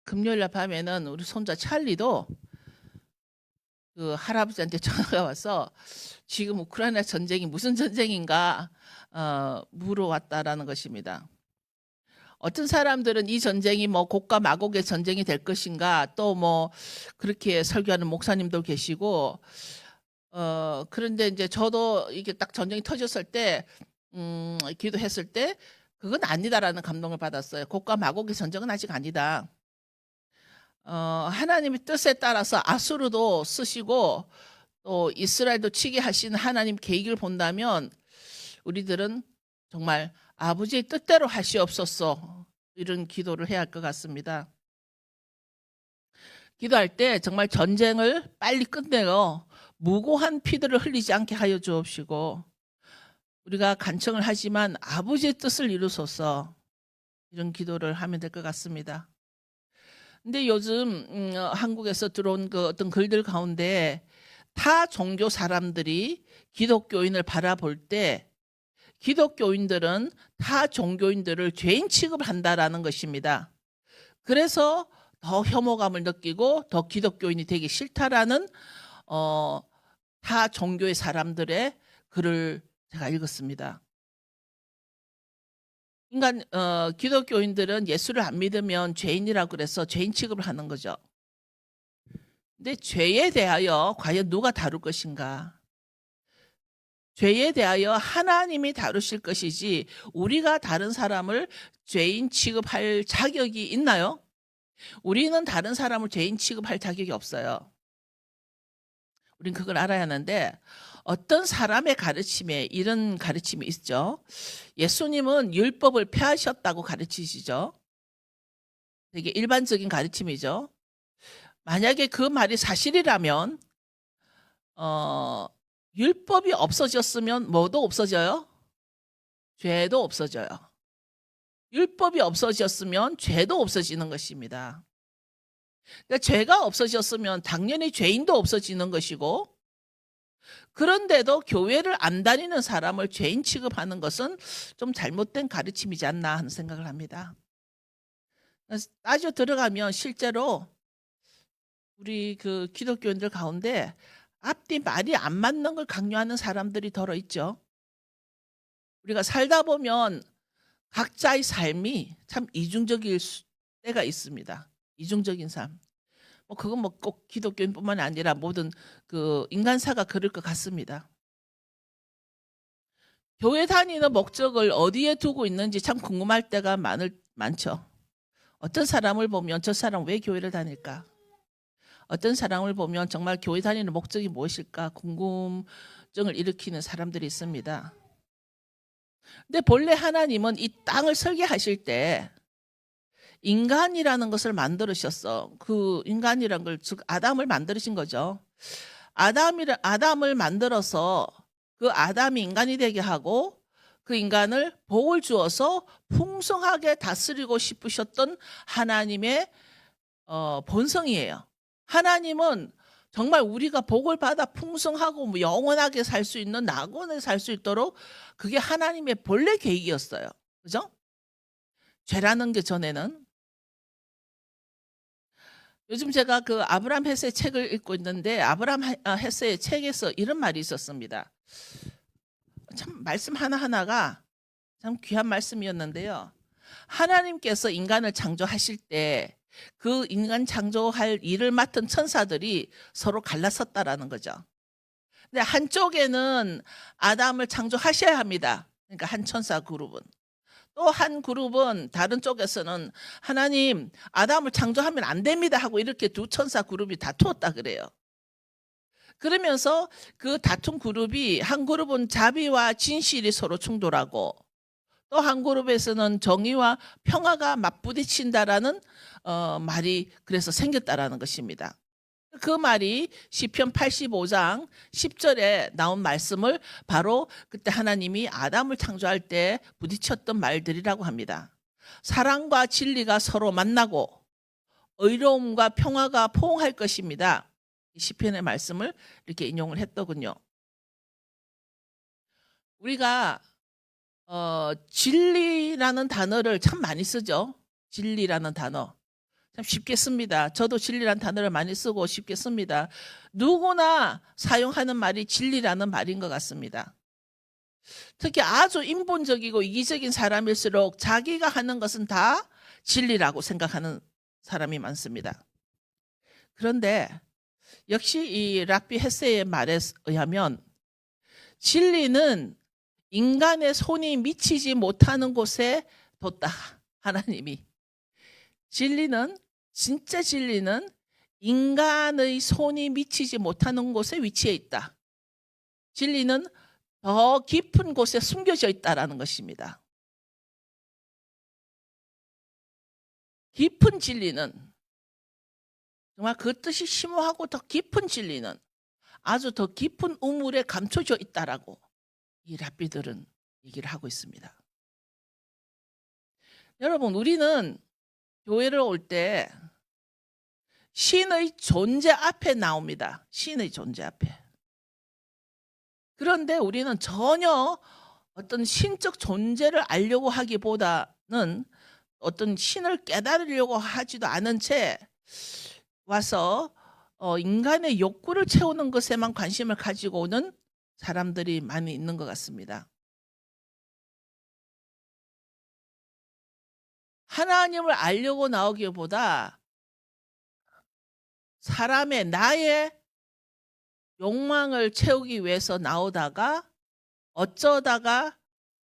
금요일 날 밤에는 우리 손자 찰리도 그 할아버지한테 전화가 와서 지금 우크라이나 전쟁이 무슨 전쟁인가 물어왔다라는 것입니다. 어떤 사람들은 이 전쟁이 뭐 곡과 마곡의 전쟁이 될 것인가, 또 뭐 그렇게 설교하는 목사님도 계시고, 그런데 이제 저도 이게 딱 전쟁이 터졌을 때 기도했을 때 그건 아니다라는 감동을 받았어요. 곡과 마곡의 전쟁은 아직 아니다. 하나님의 뜻에 따라서 아수르도 쓰시고 또 이스라엘도 치게 하신 하나님 계획을 본다면 우리들은 정말 아버지의 뜻대로 하시옵소서, 이런 기도를 해야 할 것 같습니다. 기도할 때 정말 전쟁을 빨리 끝내어 무고한 피들을 흘리지 않게 하여 주옵시고, 우리가 간청을 하지만 아버지의 뜻을 이루소서, 이런 기도를 하면 될 것 같습니다. 근데 요즘 한국에서 들어온 그 어떤 글들 가운데 타 종교 사람들이 기독교인을 바라볼 때 기독교인들은 타 종교인들을 죄인 취급을 한다라는 것입니다. 그래서 더 혐오감을 느끼고 더 기독교인이 되기 싫다라는 타 종교의 사람들의 글을 제가 읽었습니다. 기독교인들은 예수를 안 믿으면 죄인이라고 그래서 죄인 취급을 하는 거죠. 근데 죄에 대하여 과연 누가 다룰 것인가? 죄에 대하여 하나님이 다루실 것이지 우리가 다른 사람을 죄인 취급할 자격이 있나요? 우리는 다른 사람을 죄인 취급할 자격이 없어요. 우린 그걸 알아야 하는데, 어떤 사람의 가르침에 이런 가르침이 있죠. 예수님은 율법을 폐하셨다고 가르치시죠. 되게 일반적인 가르침이죠. 만약에 그 말이 사실이라면 율법이 없어졌으면 뭐도 없어져요? 죄도 없어져요. 율법이 없어졌으면 죄도 없어지는 것입니다. 그러니까 죄가 없어졌으면 당연히 죄인도 없어지는 것이고, 그런데도 교회를 안 다니는 사람을 죄인 취급하는 것은 좀 잘못된 가르침이지 않나 하는 생각을 합니다. 따져 들어가면 실제로 우리 그 기독교인들 가운데 앞뒤 말이 안 맞는 걸 강요하는 사람들이 덜어 있죠. 우리가 살다 보면 각자의 삶이 참 이중적일 때가 있습니다. 이중적인 삶. 그건 뭐 꼭 기독교인뿐만 아니라 모든 그 인간사가 그럴 것 같습니다. 교회 다니는 목적을 어디에 두고 있는지 참 궁금할 때가 많죠. 어떤 사람을 보면 저 사람 왜 교회를 다닐까? 어떤 사람을 보면 정말 교회 다니는 목적이 무엇일까? 궁금증을 일으키는 사람들이 있습니다. 근데 본래 하나님은 이 땅을 설계하실 때 인간이라는 것을 만들으셨어. 그 인간이란 걸, 즉 아담을 만드신 거죠. 아담을 만들어서 그 아담이 인간이 되게 하고 그 인간을 복을 주어서 풍성하게 다스리고 싶으셨던 하나님의 본성이에요. 하나님은 정말 우리가 복을 받아 풍성하고 영원하게 살 수 있는 낙원에 살 수 있도록 그게 하나님의 본래 계획이었어요. 그죠? 죄라는 게 전에는. 요즘 제가 그 아브라함 헤세의 책을 읽고 있는데, 아브라함 헤세의 책에서 이런 말이 있었습니다. 참 말씀 하나하나가 참 귀한 말씀이었는데요. 하나님께서 인간을 창조하실 때 그 인간 창조할 일을 맡은 천사들이 서로 갈라섰다라는 거죠. 근데 한쪽에는 아담을 창조하셔야 합니다. 그러니까 한 천사 그룹은. 또 한 그룹은 다른 쪽에서는 하나님 아담을 창조하면 안 됩니다 하고 이렇게 두 천사 그룹이 다투었다 그래요. 그러면서 그 다툰 그룹이, 한 그룹은 자비와 진실이 서로 충돌하고 또 한 그룹에서는 정의와 평화가 맞부딪힌다라는 말이 그래서 생겼다라는 것입니다. 그 말이 시편 85장 10절에 나온 말씀을 바로 그때 하나님이 아담을 창조할 때 부딪혔던 말들이라고 합니다. 사랑과 진리가 서로 만나고 의로움과 평화가 포옹할 것입니다. 시편의 말씀을 이렇게 인용을 했더군요. 우리가 진리라는 단어를 참 많이 쓰죠. 진리라는 단어. 참 쉽게 씁니다. 저도 진리란 단어를 많이 쓰고 쉽게 씁니다. 누구나 사용하는 말이 진리라는 말인 것 같습니다. 특히 아주 인본적이고 이기적인 사람일수록 자기가 하는 것은 다 진리라고 생각하는 사람이 많습니다. 그런데 역시 이 랍비 헤세의 말에 의하면 진리는 인간의 손이 미치지 못하는 곳에 뒀다. 하나님이. 진리는, 진짜 진리는 인간의 손이 미치지 못하는 곳에 위치해 있다. 진리는 더 깊은 곳에 숨겨져 있다라는 것입니다. 깊은 진리는, 정말 그 뜻이 심오하고 더 깊은 진리는 아주 더 깊은 우물에 감춰져 있다라고 이 랍비들은 얘기를 하고 있습니다. 여러분, 우리는 교회를 올 때 신의 존재 앞에 나옵니다. 신의 존재 앞에. 그런데 우리는 전혀 어떤 신적 존재를 알려고 하기보다는 어떤 신을 깨달으려고 하지도 않은 채 와서 인간의 욕구를 채우는 것에만 관심을 가지고 오는 사람들이 많이 있는 것 같습니다. 하나님을 알려고 나오기보다 사람의 나의 욕망을 채우기 위해서 나오다가 어쩌다가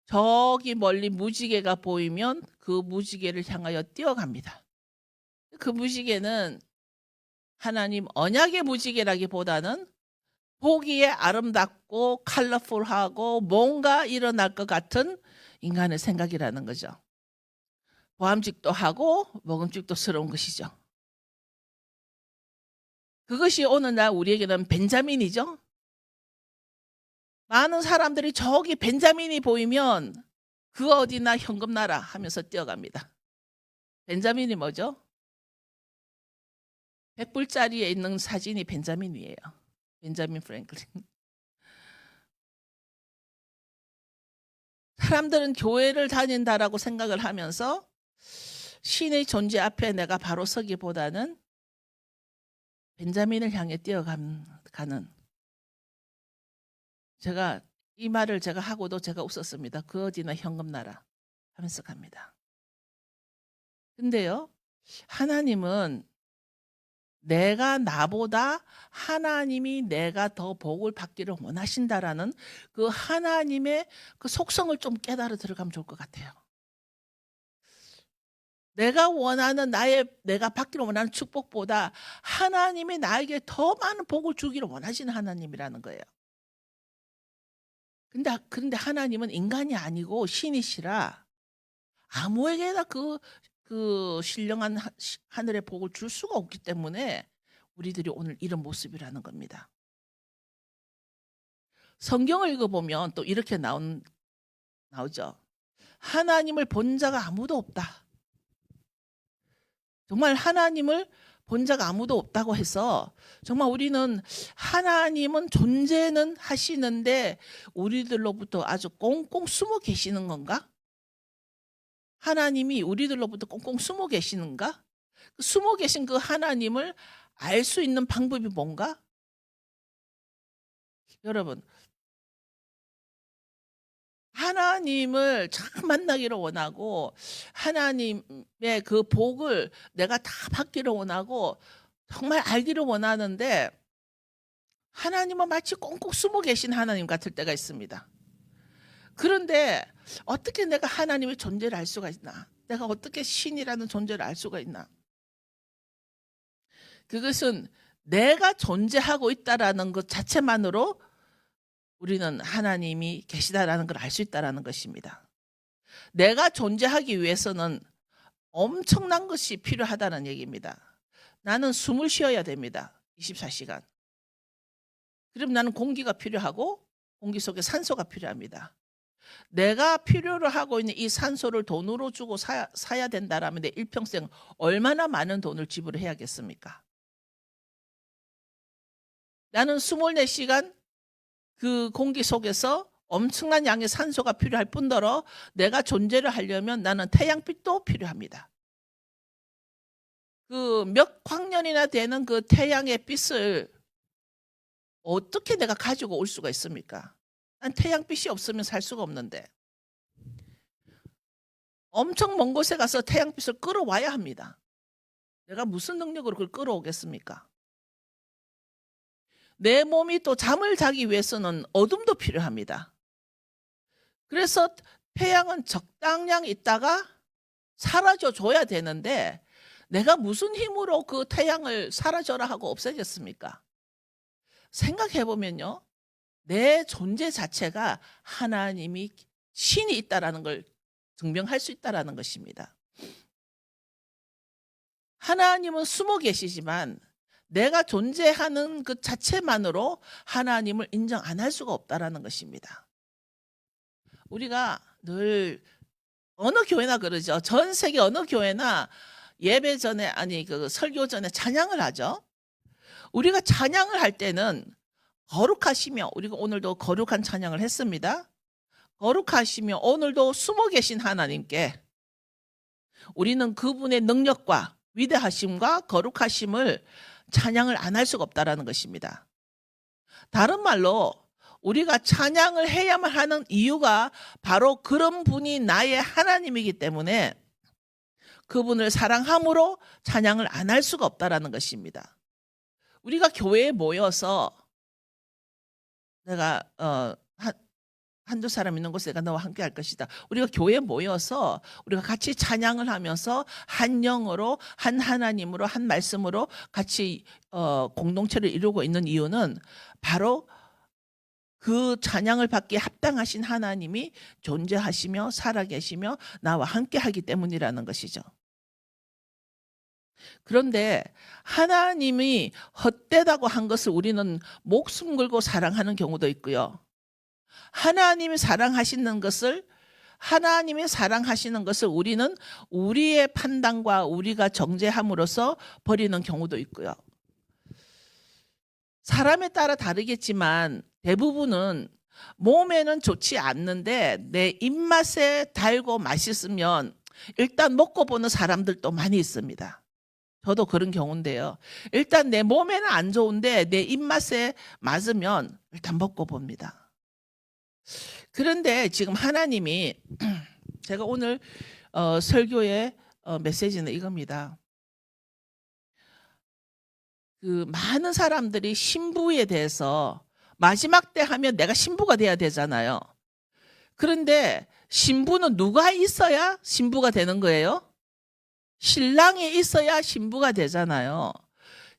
저기 멀리 무지개가 보이면 그 무지개를 향하여 뛰어갑니다. 그 무지개는 하나님 언약의 무지개라기보다는 보기에 아름답고 컬러풀하고 뭔가 일어날 것 같은 인간의 생각이라는 거죠. 보암직도 하고 먹음직도스러운 것이죠. 그것이 오늘날 우리에게는 벤자민이죠. 많은 사람들이 저기 벤자민이 보이면 그 어디나 현금 나라 하면서 뛰어갑니다. 벤자민이 뭐죠? 100불짜리에 있는 사진이 벤자민이에요. 벤자민 프랭클린. 사람들은 교회를 다닌다라고 생각을 하면서 신의 존재 앞에 내가 바로 서기보다는 벤자민을 향해 뛰어가는, 제가 이 말을 제가 하고도 제가 웃었습니다. 그 어디나 현금 나라 하면서 갑니다. 근데요, 하나님은 내가 나보다 하나님이 내가 더 복을 받기를 원하신다라는 그 하나님의 그 속성을 좀 깨달아 들어가면 좋을 것 같아요. 내가 원하는 내가 받기를 원하는 축복보다 하나님이 나에게 더 많은 복을 주기를 원하시는 하나님이라는 거예요. 그런데 하나님은 인간이 아니고 신이시라 아무에게나 그 신령한 하늘의 복을 줄 수가 없기 때문에 우리들이 오늘 이런 모습이라는 겁니다. 성경을 읽어보면 또 이렇게 나오죠. 하나님을 본 자가 아무도 없다. 정말 하나님을 본 자가 아무도 없다고 해서 정말 우리는 하나님은 존재는 하시는데 우리들로부터 아주 꽁꽁 숨어 계시는 건가? 하나님이 우리들로부터 꽁꽁 숨어 계시는가? 숨어 계신 그 하나님을 알 수 있는 방법이 뭔가? 여러분, 하나님을 참 만나기를 원하고 하나님의 그 복을 내가 다 받기를 원하고 정말 알기를 원하는데 하나님은 마치 꽁꽁 숨어 계신 하나님 같을 때가 있습니다. 그런데 어떻게 내가 하나님의 존재를 알 수가 있나? 내가 어떻게 신이라는 존재를 알 수가 있나? 그것은 내가 존재하고 있다라는 것 자체만으로 우리는 하나님이 계시다라는 걸 알 수 있다라는 것입니다. 내가 존재하기 위해서는 엄청난 것이 필요하다는 얘기입니다. 나는 숨을 쉬어야 됩니다. 24시간. 그럼 나는 공기가 필요하고 공기 속에 산소가 필요합니다. 내가 필요로 하고 있는 이 산소를 돈으로 주고 사야 된다라면 내 일평생 얼마나 많은 돈을 지불해야겠습니까? 나는 24시간 그 공기 속에서 엄청난 양의 산소가 필요할 뿐더러 내가 존재를 하려면 나는 태양빛도 필요합니다. 그 몇 광년이나 되는 그 태양의 빛을 어떻게 내가 가지고 올 수가 있습니까? 난 태양빛이 없으면 살 수가 없는데 엄청 먼 곳에 가서 태양빛을 끌어와야 합니다. 내가 무슨 능력으로 그걸 끌어오겠습니까? 내 몸이 또 잠을 자기 위해서는 어둠도 필요합니다. 그래서 태양은 적당량 있다가 사라져 줘야 되는데 내가 무슨 힘으로 그 태양을 사라져라 하고 없애겠습니까? 생각해 보면요. 내 존재 자체가 하나님이 신이 있다라는 걸 증명할 수 있다라는 것입니다. 하나님은 숨어 계시지만 내가 존재하는 그 자체만으로 하나님을 인정 안 할 수가 없다라는 것입니다. 우리가 늘 어느 교회나 그러죠. 전 세계 어느 교회나 예배 전에 아니 그 설교 전에 찬양을 하죠. 우리가 찬양을 할 때는 거룩하시며 우리가 오늘도 거룩한 찬양을 했습니다. 거룩하시며 오늘도 숨어 계신 하나님께 우리는 그분의 능력과 위대하심과 거룩하심을 찬양을 안 할 수가 없다라는 것입니다. 다른 말로 우리가 찬양을 해야만 하는 이유가 바로 그런 분이 나의 하나님이기 때문에 그분을 사랑함으로 찬양을 안 할 수가 없다라는 것입니다. 우리가 교회에 모여서 내가 한두 사람 있는 곳에 내가 너와 함께 할 것이다. 우리가 교회에 모여서 우리가 같이 찬양을 하면서 한 영으로 한 하나님으로 한 말씀으로 같이 공동체를 이루고 있는 이유는 바로 그 찬양을 받기에 합당하신 하나님이 존재하시며 살아계시며 나와 함께 하기 때문이라는 것이죠. 그런데 하나님이 헛되다고 한 것을 우리는 목숨 걸고 사랑하는 경우도 있고요. 하나님이 사랑하시는 것을 우리는 우리의 판단과 우리가 정죄함으로써 버리는 경우도 있고요. 사람에 따라 다르겠지만 대부분은 몸에는 좋지 않는데 내 입맛에 달고 맛있으면 일단 먹고 보는 사람들도 많이 있습니다. 저도 그런 경우인데요. 일단 내 몸에는 안 좋은데 내 입맛에 맞으면 일단 먹고 봅니다. 그런데 지금 하나님이 제가 오늘 설교의 메시지는 이겁니다. 그 많은 사람들이 신부에 대해서 마지막 때 하면 내가 신부가 돼야 되잖아요. 그런데 신부는 누가 있어야 신부가 되는 거예요? 신랑이 있어야 신부가 되잖아요.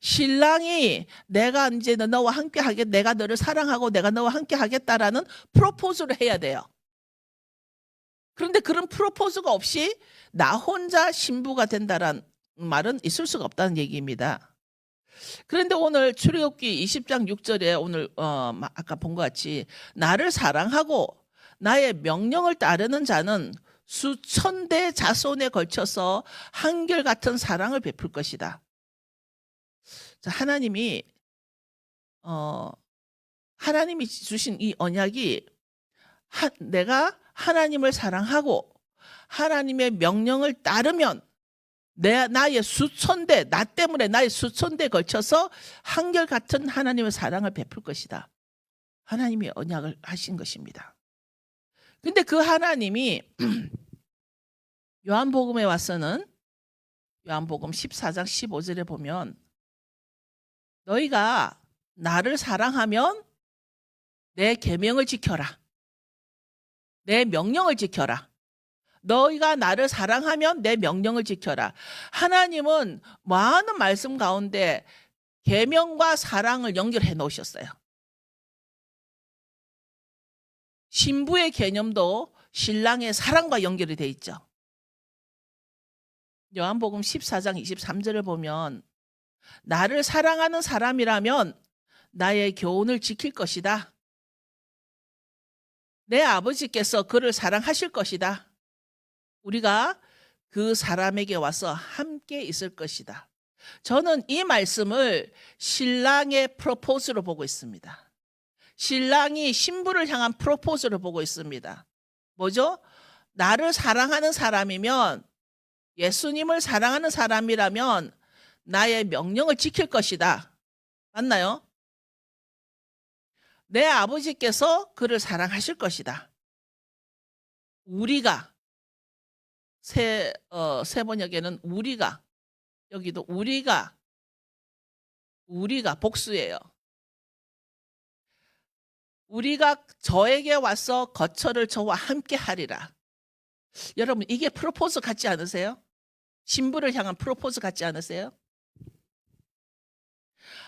신랑이 내가 이제 너와 함께 하겠다, 내가 너를 사랑하고 내가 너와 함께 하겠다라는 프로포즈를 해야 돼요. 그런데 그런 프로포즈가 없이 나 혼자 신부가 된다는 말은 있을 수가 없다는 얘기입니다. 그런데 오늘 출애굽기 20장 6절에 오늘 아까 본 것 같이 나를 사랑하고 나의 명령을 따르는 자는 수천 대 자손에 걸쳐서 한결같은 사랑을 베풀 것이다. 자, 하나님이 주신 이 언약이 내가 하나님을 사랑하고 하나님의 명령을 따르면 나의 수천 대, 나 때문에 나의 수천 대에 걸쳐서 한결같은 하나님의 사랑을 베풀 것이다. 하나님이 언약을 하신 것입니다. 근데 그 하나님이 요한복음에 와서는 요한복음 14장 15절에 보면 너희가 나를 사랑하면 내 계명을 지켜라. 내 명령을 지켜라. 너희가 나를 사랑하면 내 명령을 지켜라. 하나님은 많은 말씀 가운데 계명과 사랑을 연결해 놓으셨어요. 신부의 개념도 신랑의 사랑과 연결이 돼 있죠. 요한복음 14장 23절을 보면 나를 사랑하는 사람이라면 나의 교훈을 지킬 것이다. 내 아버지께서 그를 사랑하실 것이다. 우리가 그 사람에게 와서 함께 있을 것이다. 저는 이 말씀을 신랑의 프로포즈로 보고 있습니다. 신랑이 신부를 향한 프로포즈를 보고 있습니다. 뭐죠? 나를 사랑하는 사람이면, 예수님을 사랑하는 사람이라면 나의 명령을 지킬 것이다. 맞나요? 내 아버지께서 그를 사랑하실 것이다. 우리가 세 번역에는 우리가, 여기도 우리가 복수예요. 우리가 저에게 와서 거처를 저와 함께 하리라. 여러분, 이게 프로포즈 같지 않으세요? 신부를 향한 프로포즈 같지 않으세요?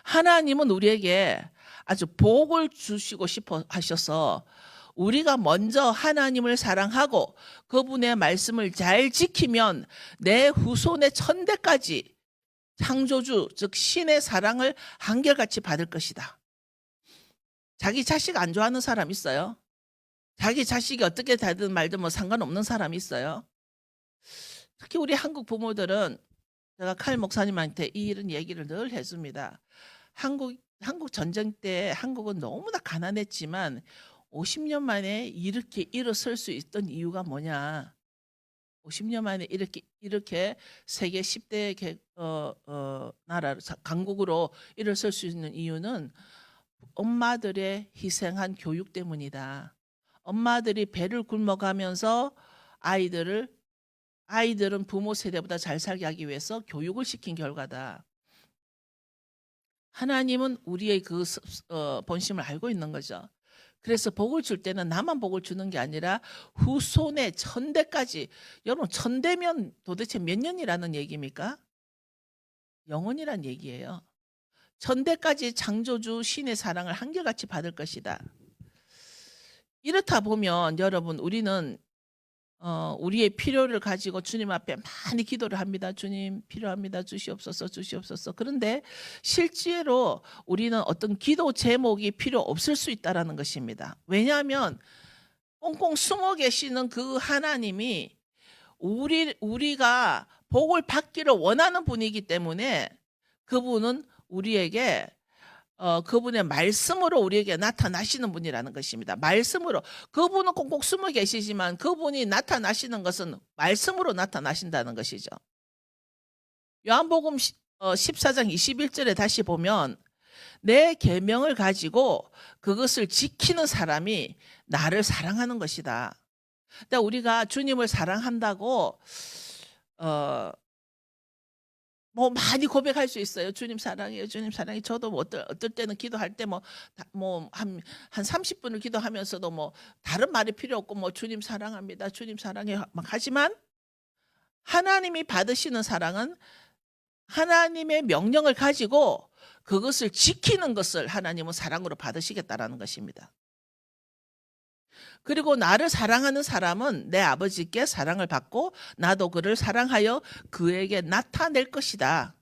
하나님은 우리에게 아주 복을 주시고 싶어 하셔서 우리가 먼저 하나님을 사랑하고 그분의 말씀을 잘 지키면 내 후손의 천대까지 창조주, 즉 신의 사랑을 한결같이 받을 것이다. 자기 자식 안 좋아하는 사람 있어요? 자기 자식이 어떻게 되든 말든 뭐 상관없는 사람 있어요? 특히 우리 한국 부모들은, 제가 칼 목사님한테 이런 얘기를 늘 해줍니다. 한국 전쟁 때 한국은 너무나 가난했지만 50년 만에 이렇게 일어설 수 있던 이유가 뭐냐? 50년 만에 이렇게 세계 10대 나라로, 강국으로 일어설 수 있는 이유는 엄마들의 희생한 교육 때문이다. 엄마들이 배를 굶어가면서 아이들은 부모 세대보다 잘 살게 하기 위해서 교육을 시킨 결과다. 하나님은 우리의 그 본심을 알고 있는 거죠. 그래서 복을 줄 때는 나만 복을 주는 게 아니라 후손의 천대까지. 여러분, 천대면 도대체 몇 년이라는 얘기입니까? 영원이란 얘기예요. 천대까지 창조주 신의 사랑을 한결같이 받을 것이다. 이렇다 보면 여러분, 우리는 우리의 필요를 가지고 주님 앞에 많이 기도를 합니다. 주님, 필요합니다. 주시옵소서, 주시옵소서. 그런데 실제로 우리는 어떤 기도 제목이 필요 없을 수 있다는 것입니다. 왜냐하면 꽁꽁 숨어 계시는 그 하나님이 우리가 복을 받기를 원하는 분이기 때문에 그분은 우리에게 그분의 말씀으로 우리에게 나타나시는 분이라는 것입니다. 말씀으로. 그분은 꽁꽁 숨어 계시지만 그분이 나타나시는 것은 말씀으로 나타나신다는 것이죠. 요한복음 14장 21절에 다시 보면 내 계명을 가지고 그것을 지키는 사람이 나를 사랑하는 것이다. 그러니까 우리가 주님을 사랑한다고 뭐 많이 고백할 수 있어요. 주님 사랑해요. 주님 사랑해. 저도 뭐 어떨 때는 기도할 때 한 30분을 기도하면서도 뭐 다른 말이 필요 없고 뭐 주님 사랑합니다. 주님 사랑해요. 막 하지만 하나님이 받으시는 사랑은 하나님의 명령을 가지고 그것을 지키는 것을 하나님은 사랑으로 받으시겠다라는 것입니다. 그리고 나를 사랑하는 사람은 내 아버지께 사랑을 받고 나도 그를 사랑하여 그에게 나타낼 것이다.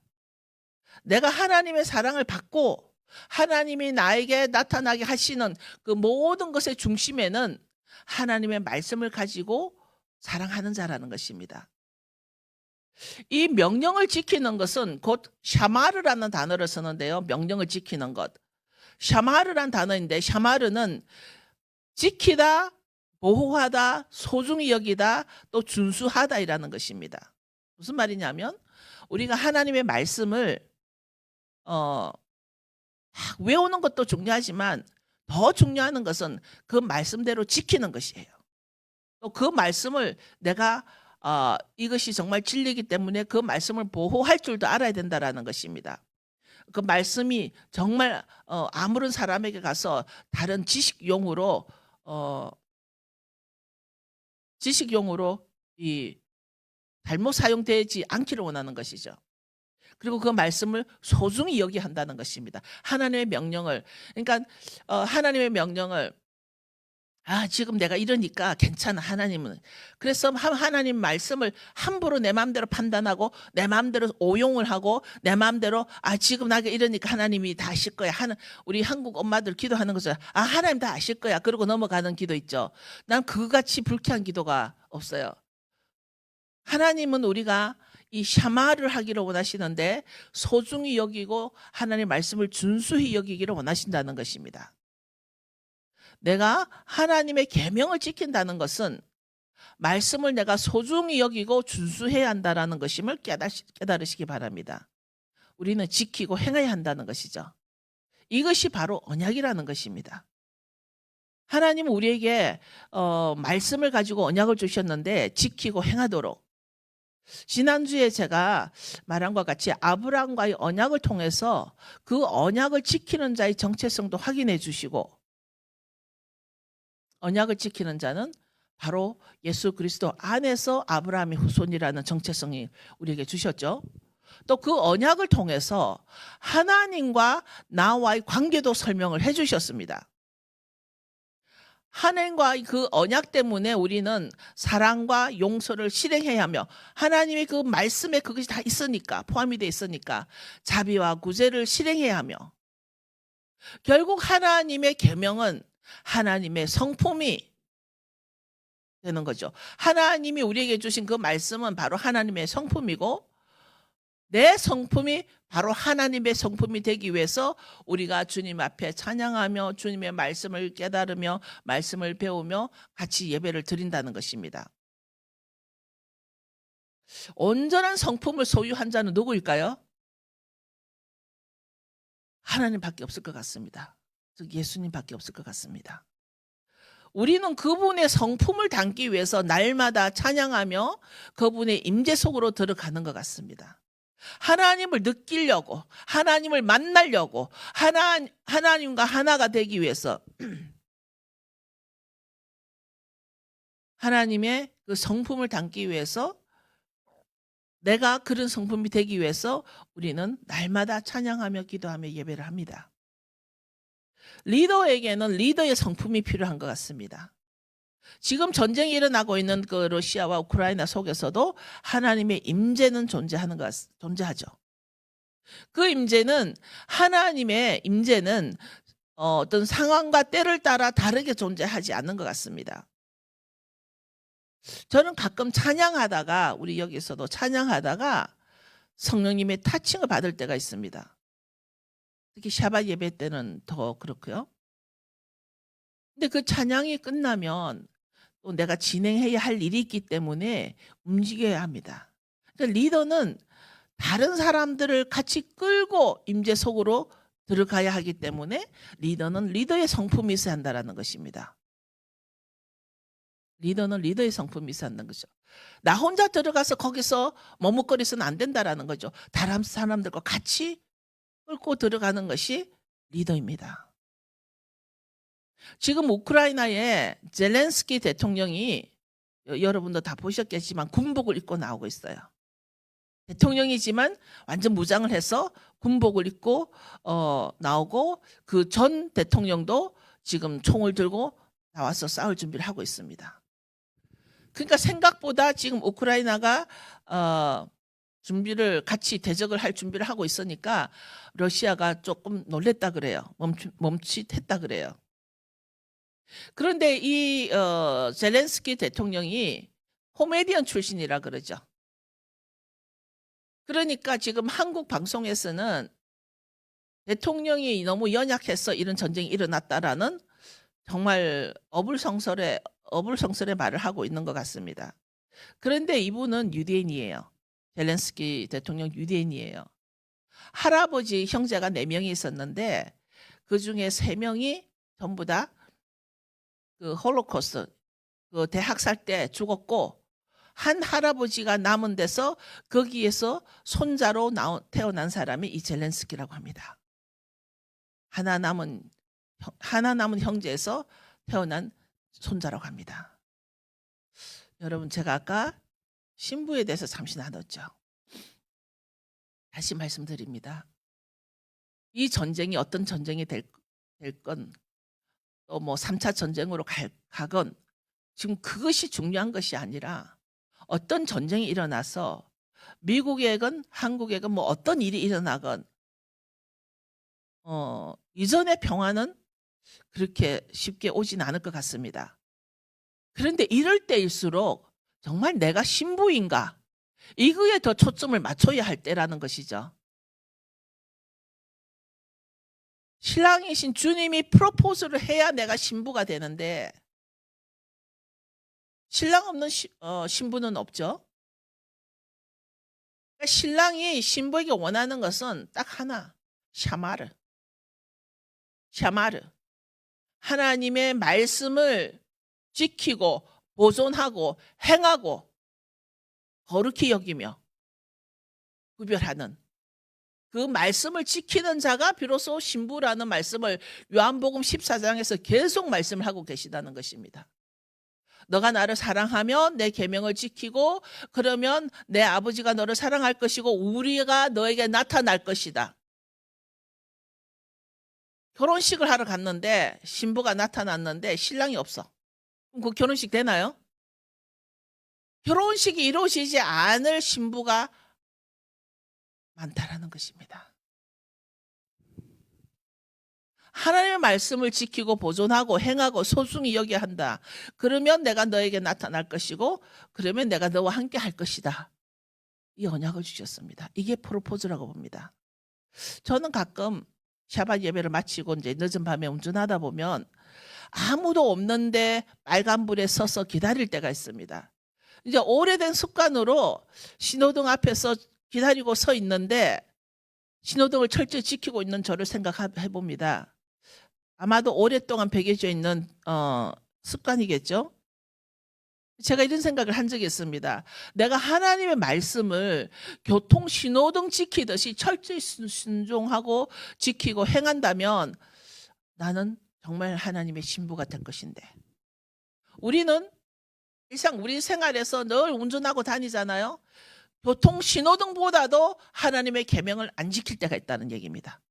내가 하나님의 사랑을 받고 하나님이 나에게 나타나게 하시는 그 모든 것의 중심에는 하나님의 말씀을 가지고 사랑하는 자라는 것입니다. 이 명령을 지키는 것은 곧 샤마르라는 단어를 쓰는데요. 명령을 지키는 것. 샤마르란 단어인데 샤마르는 지키다, 보호하다, 소중히 여기다, 또 준수하다이라는 것입니다. 무슨 말이냐면 우리가 하나님의 말씀을 외우는 것도 중요하지만 더 중요한 것은 그 말씀대로 지키는 것이에요. 또 그 말씀을 내가 이것이 정말 진리이기 때문에 그 말씀을 보호할 줄도 알아야 된다는 것입니다. 그 말씀이 정말 아무런 사람에게 가서 다른 지식용으로 잘못 사용되지 않기를 원하는 것이죠. 그리고 그 말씀을 소중히 여기 한다는 것입니다. 하나님의 명령을, 그러니까 하나님의 명령을 지금 내가 이러니까 괜찮아, 하나님은. 그래서 하나님 말씀을 함부로 내 마음대로 판단하고 내 마음대로 오용을 하고 내 마음대로 지금 나가 이러니까 하나님이 다 아실 거야. 우리 한국 엄마들 기도하는 것은 하나님 다 아실 거야. 그러고 넘어가는 기도 있죠. 난 그같이 불쾌한 기도가 없어요. 하나님은 우리가 이 샤마를 하기를 원하시는데 소중히 여기고 하나님의 말씀을 준수히 여기기를 원하신다는 것입니다. 내가 하나님의 계명을 지킨다는 것은 말씀을 내가 소중히 여기고 준수해야 한다는 것임을 깨달으시기 바랍니다. 우리는 지키고 행해야 한다는 것이죠. 이것이 바로 언약이라는 것입니다. 하나님은 우리에게 말씀을 가지고 언약을 주셨는데 지키고 행하도록. 지난주에 제가 말한 것 같이 아브라함과의 언약을 통해서 그 언약을 지키는 자의 정체성도 확인해 주시고, 언약을 지키는 자는 바로 예수 그리스도 안에서 아브라함의 후손이라는 정체성이 우리에게 주셨죠. 또 그 언약을 통해서 하나님과 나와의 관계도 설명을 해 주셨습니다. 하나님과의 그 언약 때문에 우리는 사랑과 용서를 실행해야 하며, 하나님의 그 말씀에 그것이 다 있으니까, 포함이 되어 있으니까 자비와 구제를 실행해야 하며, 결국 하나님의 계명은 하나님의 성품이 되는 거죠. 하나님이 우리에게 주신 그 말씀은 바로 하나님의 성품이고, 내 성품이 바로 하나님의 성품이 되기 위해서 우리가 주님 앞에 찬양하며 주님의 말씀을 깨달으며 말씀을 배우며 같이 예배를 드린다는 것입니다. 온전한 성품을 소유한 자는 누구일까요? 하나님밖에 없을 것 같습니다. 즉 예수님밖에 없을 것 같습니다. 우리는 그분의 성품을 담기 위해서 날마다 찬양하며 그분의 임재 속으로 들어가는 것 같습니다. 하나님을 느끼려고, 하나님을 만나려고, 하나님과 하나가 되기 위해서 하나님의 그 성품을 담기 위해서, 내가 그런 성품이 되기 위해서 우리는 날마다 찬양하며 기도하며 예배를 합니다. 리더에게는 리더의 성품이 필요한 것 같습니다. 지금 전쟁이 일어나고 있는 그 러시아와 우크라이나 속에서도 하나님의 임재는 존재하죠. 그 임재는, 하나님의 임재는 어떤 상황과 때를 따라 다르게 존재하지 않는 것 같습니다. 저는 가끔 찬양하다가, 우리 여기서도 찬양하다가 성령님의 타칭을 받을 때가 있습니다. 특히 샤bat 예배 때는 더 그렇고요. 근데 그 찬양이 끝나면 또 내가 진행해야 할 일이 있기 때문에 움직여야 합니다. 그러니까 리더는 다른 사람들을 같이 끌고 임재 속으로 들어가야 하기 때문에 리더는 리더의 성품이 있어야 한다는 것입니다. 리더는 리더의 성품이 있어야 한다는 거죠. 나 혼자 들어가서 거기서 머뭇거리서는 안 된다는 거죠. 다른 사람들과 같이 끌고 들어가는 것이 리더입니다. 지금 우크라이나에 젤렌스키 대통령이, 여러분도 다 보셨겠지만 군복을 입고 나오고 있어요. 대통령이지만 완전 무장을 해서 군복을 입고 나오고, 그 전 대통령도 지금 총을 들고 나와서 싸울 준비를 하고 있습니다. 그러니까 생각보다 지금 우크라이나가 준비를 같이 대적을 할 준비를 하고 있으니까 러시아가 조금 놀랬다 그래요. 멈칫했다 그래요. 그런데 이 젤렌스키 대통령이 코미디언 출신이라 그러죠. 그러니까 지금 한국 방송에서는 대통령이 너무 연약해서 이런 전쟁이 일어났다라는 정말 어불성설의 말을 하고 있는 것 같습니다. 그런데 이분은 유대인이에요. 젤렌스키 대통령 유대인이에요. 할아버지 형제가 4명이 있었는데 그중에 3명이 전부 다 그 홀로코스트, 그 대학살 때 죽었고, 한 할아버지가 남은 데서 거기에서 손자로 태어난 사람이 이 젤렌스키라고 합니다. 하나 남은 형제에서 태어난 손자라고 합니다. 여러분, 제가 아까 신부에 대해서 잠시 나눴죠. 다시 말씀드립니다. 이 전쟁이 어떤 전쟁이 될 건, 또 뭐 3차 전쟁으로 가건, 지금 그것이 중요한 것이 아니라 어떤 전쟁이 일어나서 미국에건 한국에건 뭐 어떤 일이 일어나건 이전의 평화는 그렇게 쉽게 오진 않을 것 같습니다. 그런데 이럴 때일수록 정말 내가 신부인가, 이거에 더 초점을 맞춰야 할 때라는 것이죠. 신랑이신 주님이 프로포즈를 해야 내가 신부가 되는데, 신랑 없는 신부는 없죠. 그러니까 신랑이 신부에게 원하는 것은 딱 하나. 샤마르. 샤마르. 하나님의 말씀을 지키고 보존하고 행하고 거룩히 여기며 구별하는 그 말씀을 지키는 자가 비로소 신부라는 말씀을 요한복음 14장에서 계속 말씀을 하고 계시다는 것입니다. 너가 나를 사랑하면 내 계명을 지키고 그러면 내 아버지가 너를 사랑할 것이고 우리가 너에게 나타날 것이다. 결혼식을 하러 갔는데 신부가 나타났는데 신랑이 없어. 그럼 그 결혼식 되나요? 결혼식이 이루어지지 않을 신부가 많다라는 것입니다. 하나님의 말씀을 지키고 보존하고 행하고 소중히 여겨야 한다. 그러면 내가 너에게 나타날 것이고 그러면 내가 너와 함께 할 것이다. 이 언약을 주셨습니다. 이게 프로포즈라고 봅니다. 저는 가끔 샤bat 예배를 마치고 이제 늦은 밤에 운전하다 보면 아무도 없는데 빨간불에 서서 기다릴 때가 있습니다. 이제 오래된 습관으로 신호등 앞에서 기다리고 서 있는데 신호등을 철저히 지키고 있는 저를 생각해 봅니다. 아마도 오랫동안 배겨져 있는 습관이겠죠. 제가 이런 생각을 한 적이 있습니다. 내가 하나님의 말씀을 교통 신호등 지키듯이 철저히 순종하고 지키고 행한다면 나는 정말 하나님의 신부가 될 것인데 우리는 일상 우리 생활에서 늘 운전하고 다니잖아요. 교통 신호등보다도 하나님의 계명을 안 지킬 때가 있다는 얘기입니다.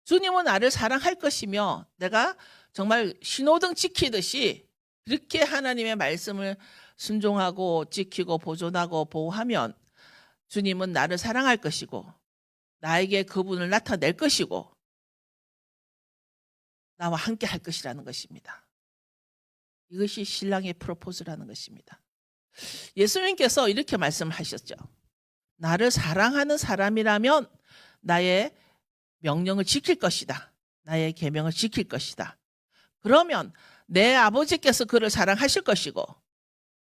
주님은 나를 사랑할 것이며 내가 정말 신호등 지키듯이 그렇게 하나님의 말씀을 순종하고 지키고 보존하고 보호하면 주님은 나를 사랑할 것이고 나에게 그분을 나타낼 것이고 나와 함께 할 것이라는 것입니다. 이것이 신랑의 프로포즈라는 것입니다. 예수님께서 이렇게 말씀하셨죠. 나를 사랑하는 사람이라면 나의 명령을 지킬 것이다. 나의 계명을 지킬 것이다. 그러면 내 아버지께서 그를 사랑하실 것이고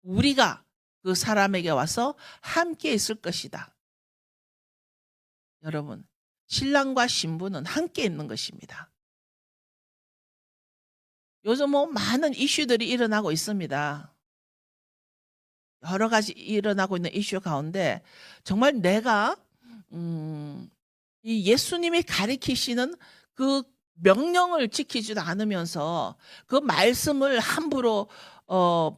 우리가 그 사람에게 와서 함께 있을 것이다. 여러분, 신랑과 신부는 함께 있는 것입니다. 요즘 많은 이슈들이 일어나고 있습니다. 여러 가지 일어나고 있는 이슈 가운데 정말 내가 이 예수님이 가리키시는 그 명령을 지키지도 않으면서 그 말씀을 함부로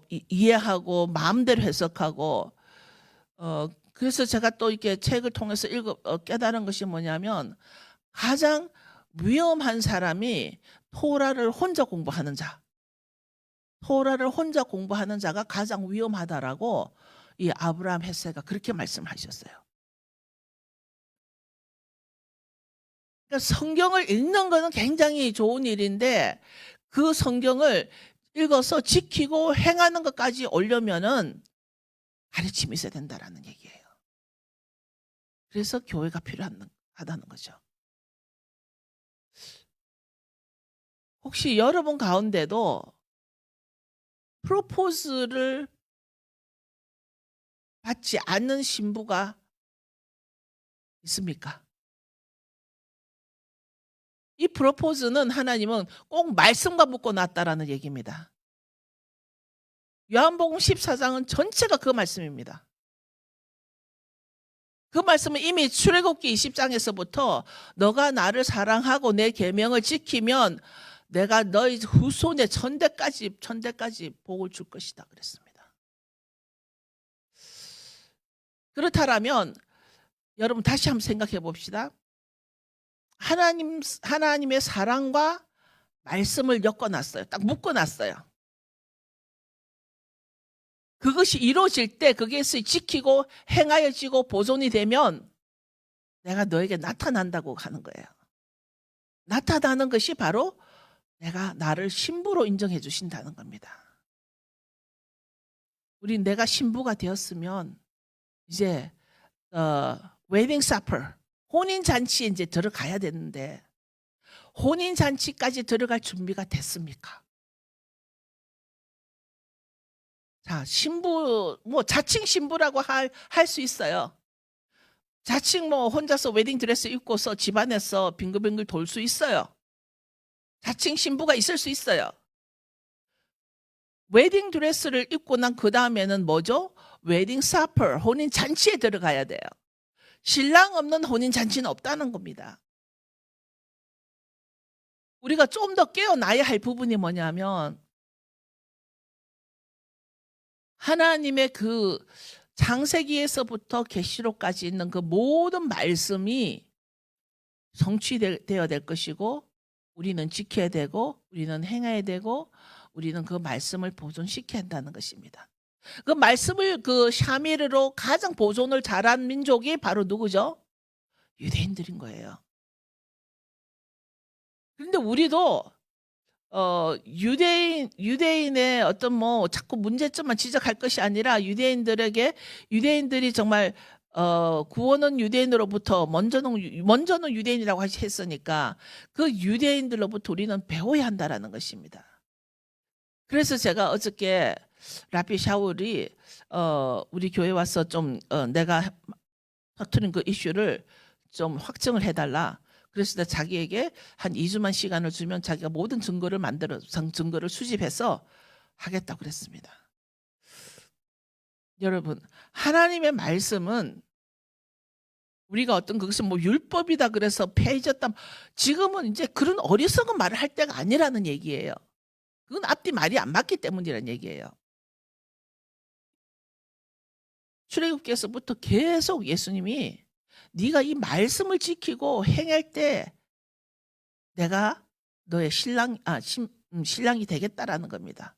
이해하고 마음대로 해석하고 그래서 제가 또 이렇게 책을 통해서 깨달은 것이 뭐냐면 가장 위험한 사람이 토라를 혼자 공부하는 자. 토라를 혼자 공부하는 자가 가장 위험하다라고 이 아브라함 헤세가 그렇게 말씀하셨어요. 그러니까 성경을 읽는 것은 굉장히 좋은 일인데 그 성경을 읽어서 지키고 행하는 것까지 오려면은 가르침이 있어야 된다라는 얘기예요. 그래서 교회가 필요하다는 거죠. 혹시 여러분 가운데도 프로포즈를 받지 않는 신부가 있습니까? 이 프로포즈는 하나님은 꼭 말씀과 묶어 놨다라는 얘기입니다. 요한복음 14장은 전체가 그 말씀입니다. 그 말씀은 이미 출애굽기 20장에서부터 너가 나를 사랑하고 내 계명을 지키면 내가 너희 후손의 천대까지 복을 줄 것이다 그랬습니다. 그렇다면 여러분 다시 한번 생각해 봅시다. 하나님의 사랑과 말씀을 엮어놨어요. 딱 묶어놨어요. 그것이 이루어질 때 그게 지키고 행하여지고 보존이 되면 내가 너에게 나타난다고 하는 거예요. 나타나는 것이 바로 내가 나를 신부로 인정해 주신다는 겁니다. 우리 내가 신부가 되었으면 이제 웨딩 사퍼 혼인 잔치에 이제 들어가야 되는데 혼인 잔치까지 들어갈 준비가 됐습니까? 자, 신부 뭐 자칭 신부라고 할 수 있어요. 자칭 뭐 혼자서 웨딩 드레스 입고서 집안에서 빙글빙글 돌 수 있어요. 자칭 신부가 있을 수 있어요. 웨딩 드레스를 입고 난 그다음에는 뭐죠? 웨딩 사퍼, 혼인 잔치에 들어가야 돼요. 신랑 없는 혼인 잔치는 없다는 겁니다. 우리가 좀 더 깨어나야 할 부분이 뭐냐면 하나님의 그 창세기에서부터 계시록까지 있는 그 모든 말씀이 성취되어야 될 것이고 우리는 지켜야 되고 우리는 행해야 되고 우리는 그 말씀을 보존시켜야 한다는 것입니다. 그 말씀을 그 샤미르로 가장 보존을 잘한 민족이 바로 누구죠? 유대인들인 거예요. 그런데 우리도 유대인의 어떤 뭐 자꾸 문제점만 지적할 것이 아니라 유대인들이 정말 구원은 유대인으로부터 먼저는 유대인이라고 했으니까 그 유대인들로부터 우리는 배워야 한다라는 것입니다. 그래서 제가 어저께 라비 샤울이 우리 교회 와서 좀 내가 터트린 그 이슈를 좀 확정을 해달라. 그래서 내가 자기에게 한 2주만 시간을 주면 자기가 모든 증거를 수집해서 하겠다고 그랬습니다. 여러분, 하나님의 말씀은 우리가 어떤 그것은 뭐 율법이다 그래서 폐해졌다. 지금은 이제 그런 어리석은 말을 할 때가 아니라는 얘기예요. 그건 앞뒤 말이 안 맞기 때문이라는 얘기예요. 출애굽기에서부터 계속 예수님이 네가 이 말씀을 지키고 행할 때 내가 너의 신랑이 되겠다라는 겁니다.